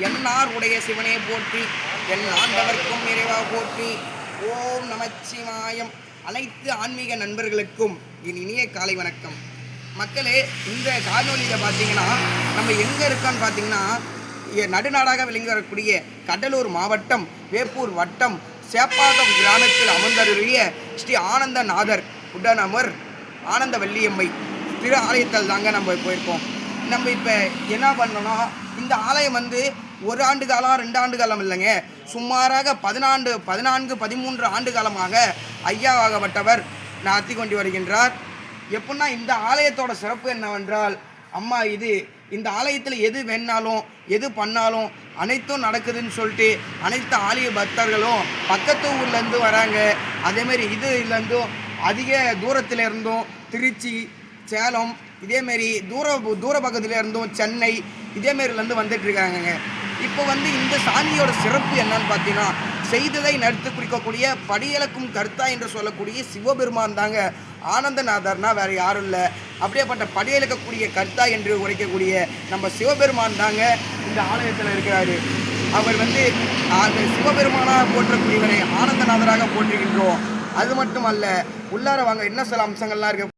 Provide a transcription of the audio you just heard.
என்னார் உடைய சிவனே போற்றி, என் ஆண்டவர்க்கும் இறைவா போற்றி. ஓம் நமச்சிவாயம். அனைத்து ஆன்மீக நண்பர்களுக்கும் என் இனிய காலை வணக்கம். மக்களே, இந்த காணொலியில் பார்த்தீங்கன்னா நம்ம எங்கே இருக்கோன்னு பார்த்தீங்கன்னா நடுநாடாக விளங்கி வரக்கூடிய கடலூர் மாவட்டம் வேப்பூர் வட்டம் சேப்பாக்கம் கிராமத்தில் அமர்ந்தருளிய ஸ்ரீ ஆனந்தநாதர் உடனமர் ஆனந்த வள்ளியம்மை திரு ஆலயத்தில் தாங்க நம்ம போயிருக்கோம். நம்ம இப்போ என்ன பண்ணோன்னா, இந்த ஆலயம் ஒரு ஆண்டு காலம் 2 ஆண்டு காலம் இல்லைங்க, சுமாராக 13 ஆண்டு காலமாக ஐயாவாகப்பட்டவர் நடத்தி கொண்டு வருகின்றார். எப்படின்னா, இந்த ஆலயத்தோட சிறப்பு என்னவென்றால், அம்மா இந்த ஆலயத்தில் எது வேணாலும் எது பண்ணாலும் அனைத்தும் நடக்குதுன்னு சொல்லிட்டு அனைத்து ஆலய பக்தர்களும் பக்கத்து ஊர்லேருந்து வராங்க. அதேமாரி இதுலேருந்தும் அதிக தூரத்தில் இருந்தும் திருச்சி, சேலம், இதேமாரி தூர பக்கத்தில் இருந்தும் சென்னை இதேமாரிலேருந்து வந்துட்டுருக்காங்கங்க. இப்போ இந்த சாமியோட சிறப்பு என்னன்னு பார்த்தீங்கன்னா, செய்ததை நடத்து குறிக்கக்கூடிய படியளக்கும் கர்த்தா என்று சொல்லக்கூடிய சிவபெருமான் தாங்க ஆனந்தநாதர்னா வேறு யாரும் இல்லை. அப்படியேப்பட்ட படியளக்கக்கூடிய கர்த்தா என்று உரைக்கக்கூடிய நம்ம சிவபெருமான் தாங்க இந்த ஆலயத்தில் இருக்கிறாரு. அவர் அந்த சிவபெருமானாக போற்றக்கூடியவரை ஆனந்தநாதராக போற்றுகின்றோம். அது மட்டும் அல்ல, உள்ளார வாங்க, என்ன சில அம்சங்கள்லாம் இருக்கு.